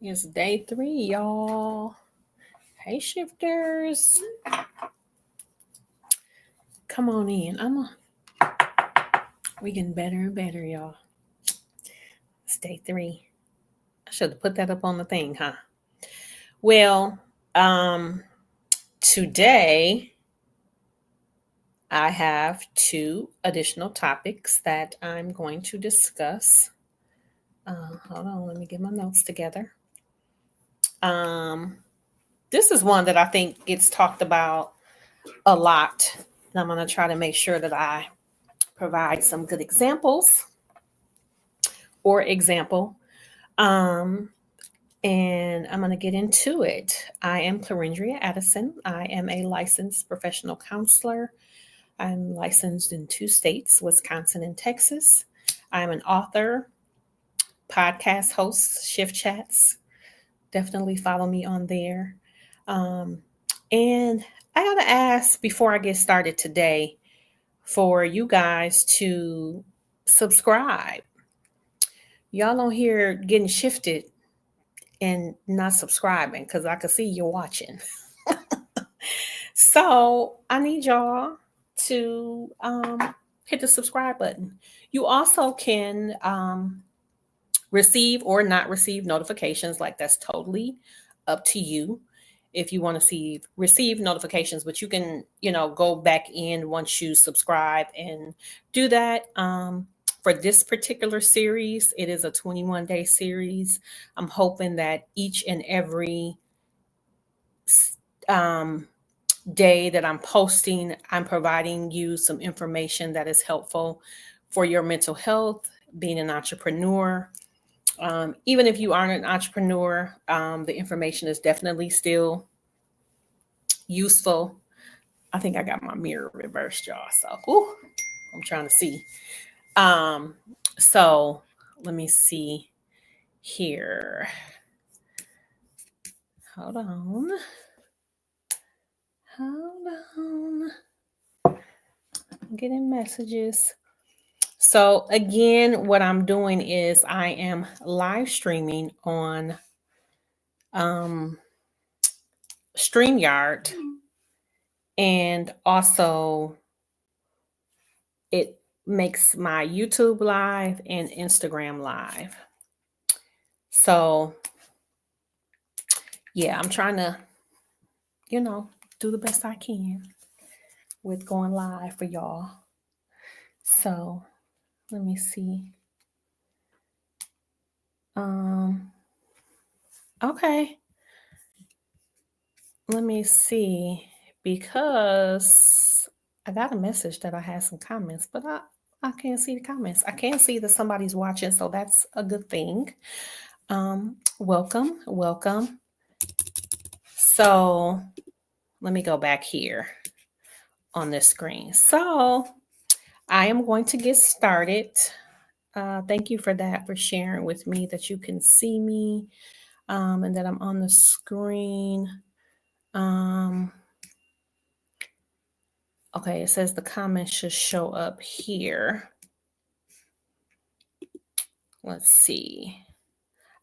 It's day 3, y'all. Hey, shifters. Come on in. We getting better and better, y'all. It's day 3. I should have put that up on the thing, huh? Well, today I have 2 additional topics that I'm going to discuss. Hold on, let me get my notes together. Um, this is one that I think gets talked about a lot. And I'm going to try to make sure that I provide some good examples or example. Um, and I'm going to get into it. I am Clarindria Addison. I am a licensed professional counselor. I'm licensed in 2 states, Wisconsin and Texas. I'm an author, podcast host, Shift Chats. Definitely follow me on there. And I got to ask before I get started today for you guys to subscribe. Y'all on here getting shifted and not subscribing because I can see you're watching. So I need y'all to hit the subscribe button. You also can receive or not receive notifications. Like, that's totally up to you if you want to receive notifications, but you can, go back in once you subscribe and do that. For this particular series, it is a 21-day series. I'm hoping that each and every um, day that I'm posting, I'm providing you some information that is helpful for your mental health, being an entrepreneur. Even if you aren't an entrepreneur, the information is definitely still useful. I think I got my mirror reversed, y'all. So I'm trying to see. So let me see here. Hold on. I'm getting messages. So again, what I'm doing is I am live streaming on StreamYard, and also it makes my YouTube live and Instagram live. So yeah, I'm trying to, do the best I can with going live for y'all. So let me see. Okay. Let me see, because I got a message that I had some comments, but I can't see the comments. I can't see that somebody's watching, so that's a good thing. Welcome. So let me go back here on this screen. So I am going to get started. Thank you for that, for sharing with me that you can see me and that I'm on the screen. Okay, it says the comments should show up here. Let's see.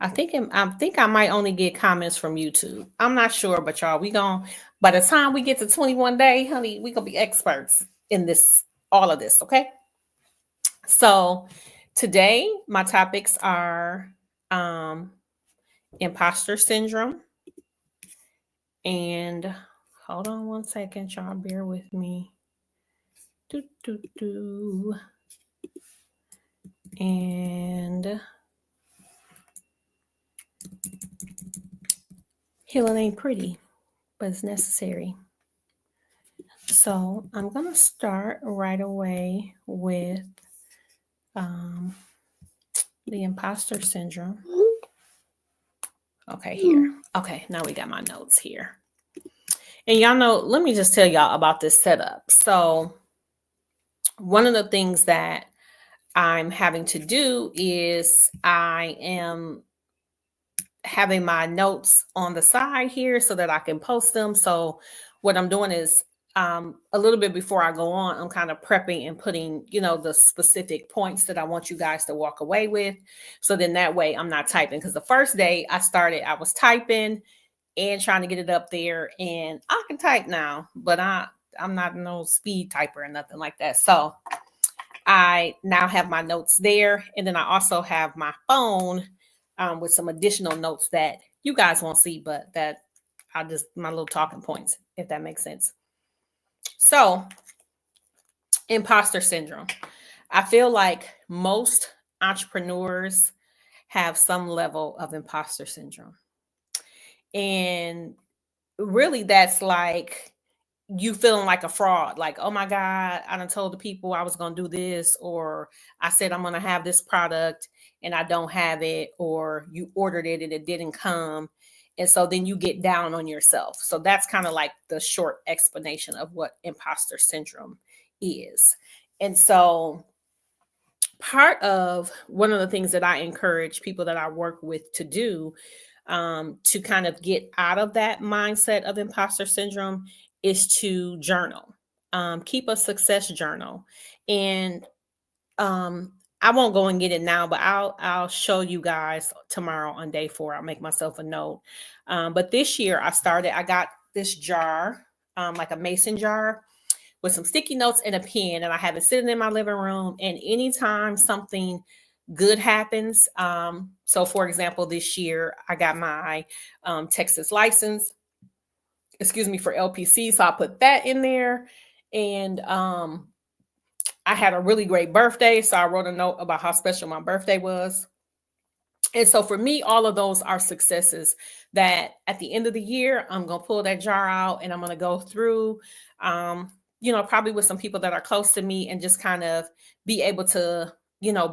I think I might only get comments from YouTube. I'm not sure, but y'all, by the time we get to 21 day, honey, we gonna be experts in all of this, okay? So today my topics are imposter syndrome, and hold on one second, y'all, bear with me. And healing ain't pretty, but it's necessary. So I'm going to start right away with the imposter syndrome. Okay, here. Okay, now we got my notes here. And y'all know, let me just tell y'all about this setup. So one of the things that I'm having to do is I am having my notes on the side here so that I can post them. So what I'm doing is a little bit before I go on, I'm kind of prepping and putting, the specific points that I want you guys to walk away with. So then that way I'm not typing. Because the first day I started, I was typing and trying to get it up there, and I can type now, but I'm not no speed typer or nothing like that. So I now have my notes there, and then I also have my phone with some additional notes that you guys won't see, but that I just my little talking points, if that makes sense. So, imposter syndrome. I feel like most entrepreneurs have some level of imposter syndrome. And really, that's like you feeling like a fraud. Like, oh my God, I done told the people I was going to do this, or I said I'm going to have this product and I don't have it, or you ordered it and it didn't come. And so then you get down on yourself. So that's kind of like the short explanation of what imposter syndrome is. And so part of one of the things that I encourage people that I work with to do, to kind of get out of that mindset of imposter syndrome, is to journal. Keep a success journal. And I won't go and get it now, but I'll show you guys tomorrow on day 4. I'll make myself a note. But this year I got this jar, like a mason jar with some sticky notes and a pen, and I have it sitting in my living room. And anytime something good happens, so for example, this year I got my Texas license, for LPC, so I put that in there. And I had a really great birthday, so I wrote a note about how special my birthday was. And so for me, all of those are successes that at the end of the year, I'm going to pull that jar out and I'm going to go through, probably with some people that are close to me, and just kind of be able to,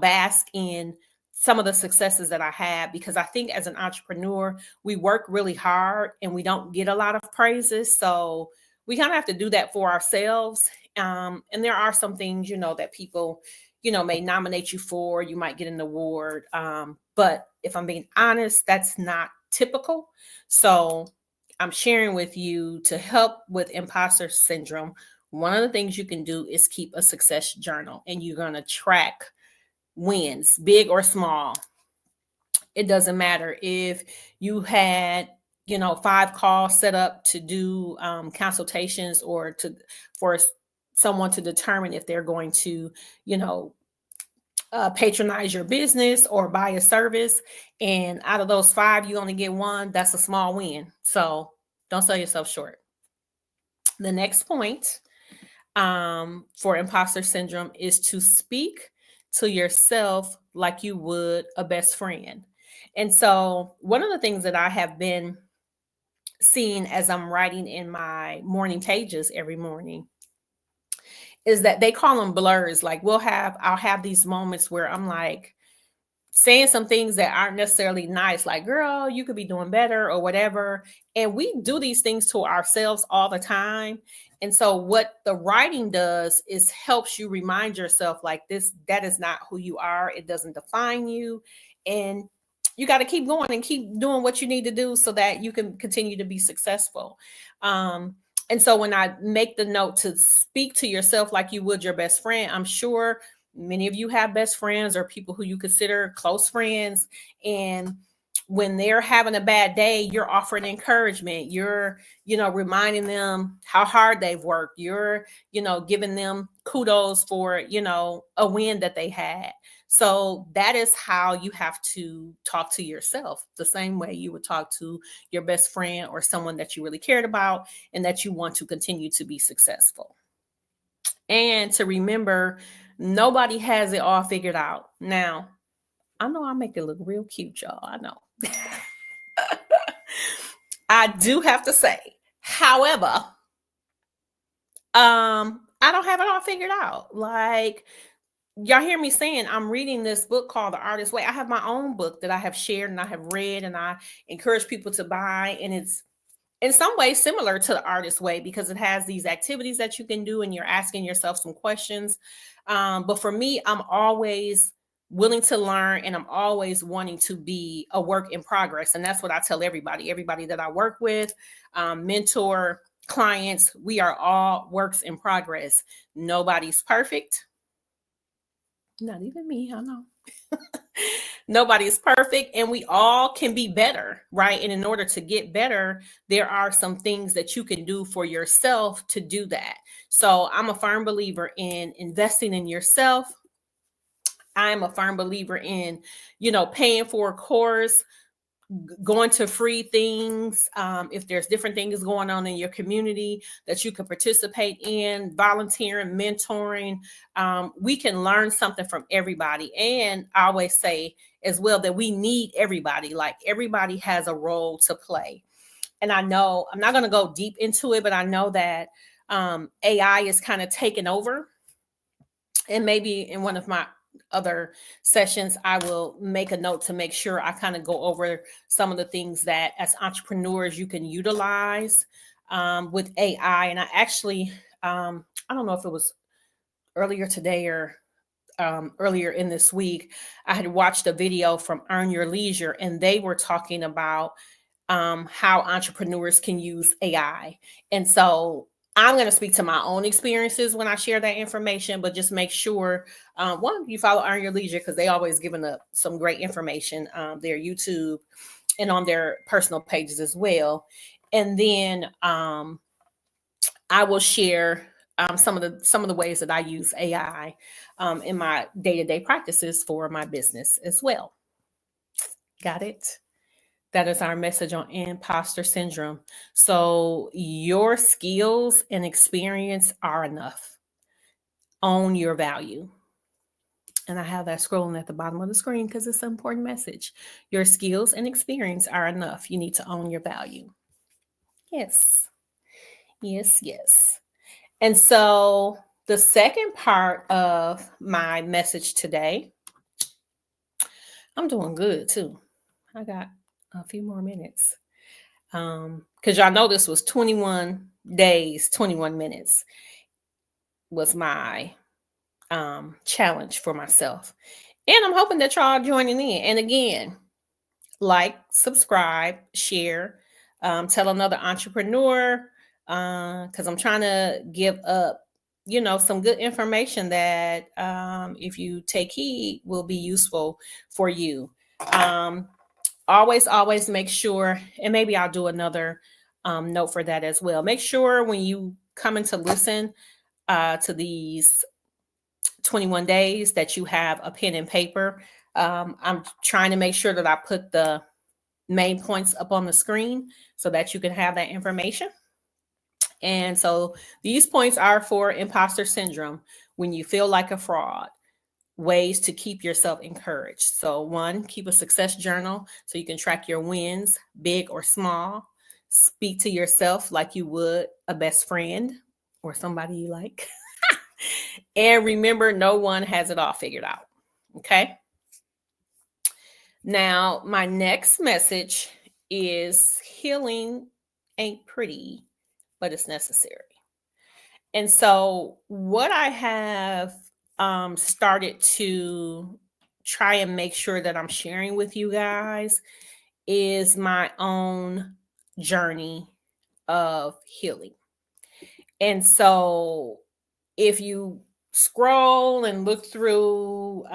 bask in some of the successes that I had. Because I think as an entrepreneur, we work really hard and we don't get a lot of praises. So we kind of have to do that for ourselves. And there are some things, that people, may nominate you for. You might get an award. But if I'm being honest, that's not typical. So I'm sharing with you to help with imposter syndrome. One of the things you can do is keep a success journal, and you're going to track wins, big or small. It doesn't matter if you had 5 calls set up to do consultations, or for someone to determine if they're going to patronize your business or buy a service, and out of those 5 you only get 1. That's a small win. So don't sell yourself short. The next point for imposter syndrome is to speak to yourself like you would a best friend. And so one of the things that I have been seeing as I'm writing in my morning pages every morning is that they call them blurs. Like I'll have these moments where I'm like saying some things that aren't necessarily nice, like, girl, you could be doing better or whatever. And we do these things to ourselves all the time. And so what the writing does is helps you remind yourself, like, that is not who you are. It doesn't define you. And you got to keep going and keep doing what you need to do so that you can continue to be successful. And so when I make the note to speak to yourself like you would your best friend, I'm sure many of you have best friends or people who you consider close friends. And when they're having a bad day, you're offering encouragement. You're, reminding them how hard they've worked. You're, giving them kudos for, a win that they had. So that is how you have to talk to yourself, the same way you would talk to your best friend or someone that you really cared about and that you want to continue to be successful. And to remember, nobody has it all figured out. Now, I know I make it look real cute, y'all. I know. I do have to say, however, I don't have it all figured out. Like, y'all hear me saying I'm reading this book called The Artist's Way. I have my own book that I have shared and I have read, and I encourage people to buy. And it's in some ways similar to The Artist's Way because it has these activities that you can do and you're asking yourself some questions. But for me, I'm always willing to learn, and I'm always wanting to be a work in progress. And that's what I tell everybody that I work with, mentor, clients, we are all works in progress. Nobody's perfect. Not even me, I know. Nobody's perfect, and we all can be better, right? And in order to get better, there are some things that you can do for yourself to do that. So I'm a firm believer in investing in yourself. I'm a firm believer in, paying for a course, going to free things. If there's different things going on in your community that you can participate in, volunteering, mentoring, we can learn something from everybody. And I always say as well that we need everybody. Like, everybody has a role to play. And I know I'm not going to go deep into it, but I know that AI is kind of taking over. And maybe in one of my other sessions, I will make a note to make sure I kind of go over some of the things that as entrepreneurs you can utilize with AI. And I actually, I don't know if it was earlier today or earlier in this week, I had watched a video from Earn Your Leisure, and they were talking about how entrepreneurs can use AI. And so I'm going to speak to my own experiences when I share that information, but just make sure, one, you follow Earn Your Leisure, because they always giving up some great information, their YouTube and on their personal pages as well. And then I will share some of the ways that I use AI in my day-to-day practices for my business as well. Got it? That is our message on imposter syndrome. So your skills and experience are enough. Own your value. And I have that scrolling at the bottom of the screen because it's an important message. Your skills and experience are enough. You need to own your value. Yes. Yes, yes. And so the second part of my message today, I'm doing good too. I got a few more minutes. Because y'all know this was 21 days, 21 minutes was my challenge for myself. And I'm hoping that y'all joining in. And again, like, subscribe, share, tell another entrepreneur, because I'm trying to give up, some good information that if you take heed will be useful for you. Always make sure, and maybe I'll do another note for that as well. Make sure when you come in to listen to these 21 days that you have a pen and paper. I'm trying to make sure that I put the main points up on the screen so that you can have that information. And so these points are for imposter syndrome, when you feel like a fraud, ways to keep yourself encouraged. So one, keep a success journal so you can track your wins, big or small. Speak to yourself like you would a best friend or somebody you like. And remember, no one has it all figured out. Okay. Now, my next message is healing ain't pretty, but it's necessary. And so, what I have started to try and make sure that I'm sharing with you guys is my own journey of healing. And so, if you scroll and look through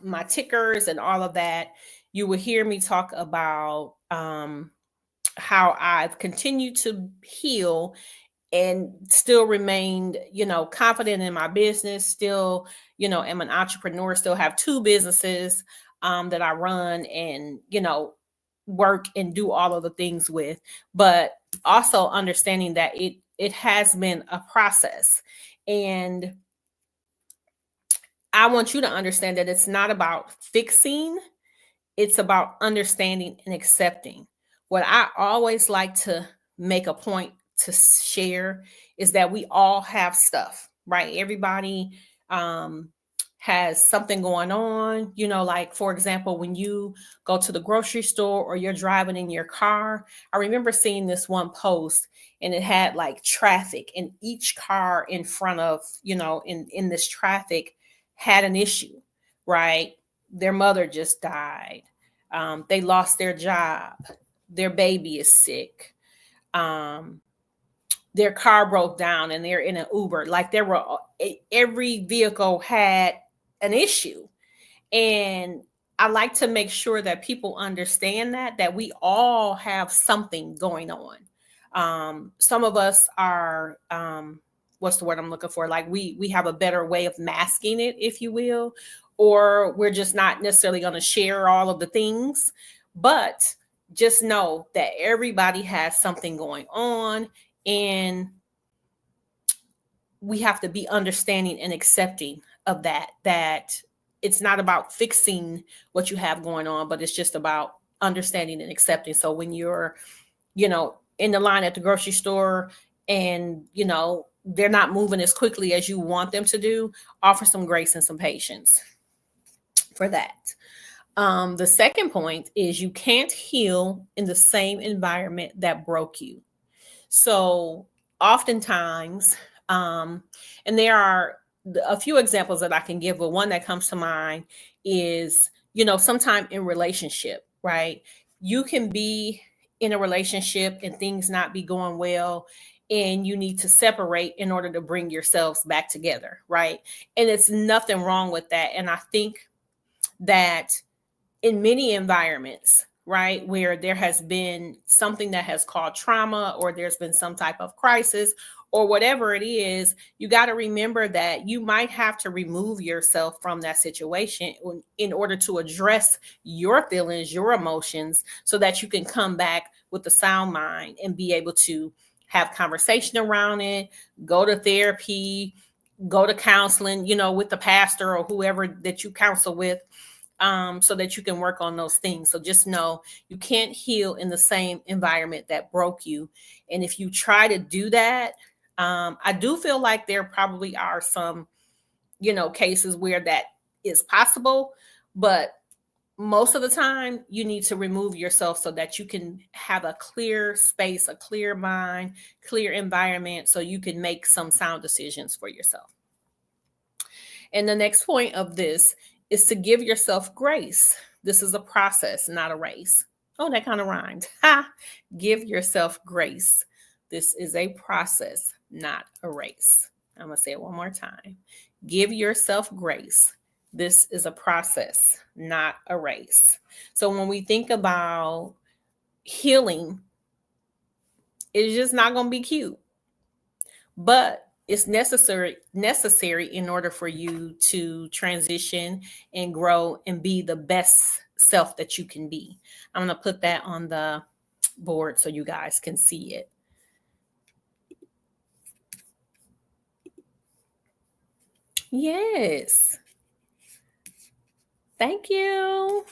my tickers and all of that, you will hear me talk about how I've continued to heal and still remained, confident in my business, still, am an entrepreneur, still have two businesses that I run and, work and do all of the things with, but also understanding that it has been a process. And I want you to understand that it's not about fixing, it's about understanding and accepting. What I always like to make a point to share is that we all have stuff, right? Everybody has something going on, like, for example, when you go to the grocery store or you're driving in your car. I remember seeing this one post, and it had like traffic, and each car in front of, in this traffic had an issue, right? Their mother just died. They lost their job. Their baby is sick. their car broke down and they're in an Uber. Like every vehicle had an issue. And I like to make sure that people understand that we all have something going on. Some of us are, what's the word I'm looking for? Like we have a better way of masking it, if you will, or we're just not necessarily going to share all of the things. But just know that everybody has something going on, and we have to be understanding and accepting of that it's not about fixing what you have going on, but it's just about understanding and accepting. So when you're, in the line at the grocery store and, they're not moving as quickly as you want them to do, offer some grace and some patience for that. The second point is you can't heal in the same environment that broke you. So oftentimes, and there are a few examples that I can give, but one that comes to mind is, sometime in relationship, right? You can be in a relationship and things not be going well, and you need to separate in order to bring yourselves back together, right? And it's nothing wrong with that. And I think that in many environments, right, where there has been something that has caused trauma, or there's been some type of crisis, or whatever it is, you got to remember that you might have to remove yourself from that situation in order to address your feelings, your emotions, so that you can come back with a sound mind and be able to have conversation around it, go to therapy, go to counseling, with the pastor or whoever that you counsel with, so that you can work on those things. So just know you can't heal in the same environment that broke you. And if you try to do that, I do feel like there probably are some, cases where that is possible, but most of the time you need to remove yourself so that you can have a clear space, a clear mind, clear environment, so you can make some sound decisions for yourself. And the next point of this is to give yourself grace. This is a process, not a race. Oh, that kind of rhymed. Ha! Give yourself grace. This is a process, not a race. I'm going to say it one more time. Give yourself grace. This is a process, not a race. So when we think about healing, it's just not going to be cute. But it's necessary in order for you to transition and grow and be the best self that you can be. I'm going to put that on the board so you guys can see it. Yes. Thank you.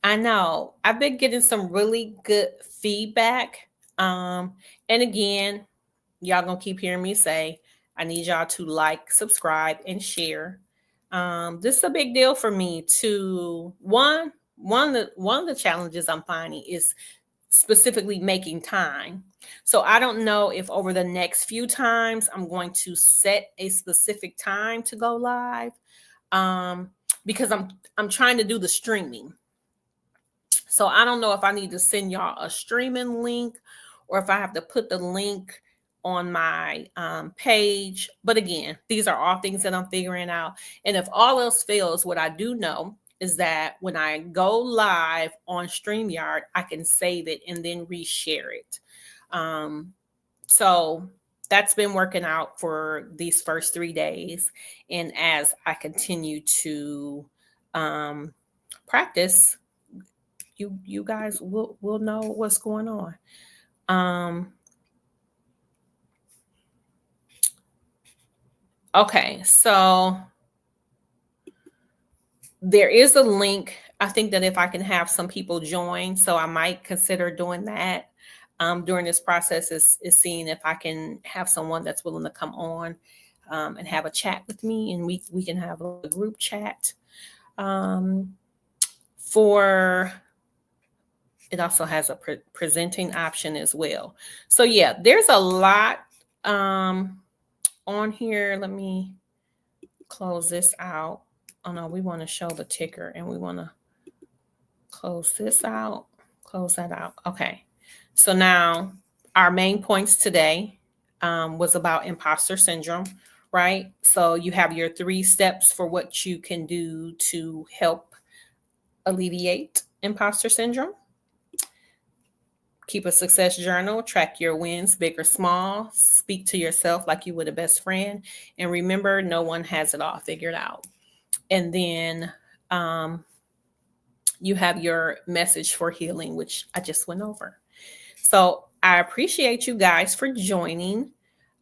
I know. I've been getting some really good feedback. And again, y'all gonna keep hearing me say, I need y'all to like, subscribe, and share. This is a big deal for me to one of the challenges I'm finding is specifically making time. So I don't know if over the next few times I'm going to set a specific time to go live, because I'm trying to do the streaming. So I don't know if I need to send y'all a streaming link or if I have to put the link on my page. But again, these are all things that I'm figuring out. And if all else fails, what I do know is that when I go live on StreamYard, I can save it and then reshare it. So that's been working out for these first 3 days. And as I continue to practice, you guys will know what's going on. Okay, so there is a link. I think that if I can have some people join, so I might consider doing that during this process, is seeing if I can have someone that's willing to come on and have a chat with me, and we can have a group chat. For it also has a presenting option as well. So yeah, there's a lot on here. Let me close this out. Oh no, we want to show the ticker and we want to close this out, close that out. Okay. So now our main points today was about imposter syndrome, right? So you have your 3 steps for what you can do to help alleviate imposter syndrome. Keep a success journal, track your wins, big or small, speak to yourself like you would a best friend, and remember, no one has it all figured out. And then you have your message for healing, which I just went over. So I appreciate you guys for joining.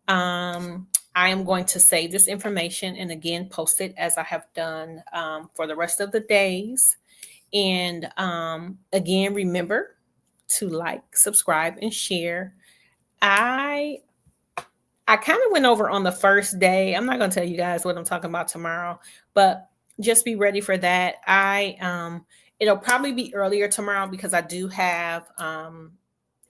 I am going to save this information and again post it as I have done for the rest of the days. And again, remember to like, subscribe, and share. I I kind of went over on the first day. I'm not going to tell you guys what I'm talking about tomorrow, but just be ready for that. It'll probably be earlier tomorrow because I do have an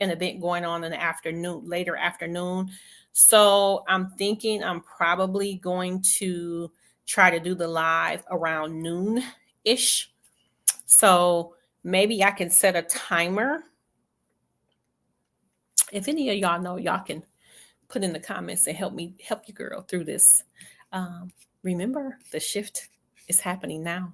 event going on in the afternoon, later afternoon. So I'm thinking I'm probably going to try to do the live around noon ish. So maybe I can set a timer. If any of y'all know, y'all can put in the comments and help you girl through this. Remember, the shift is happening now.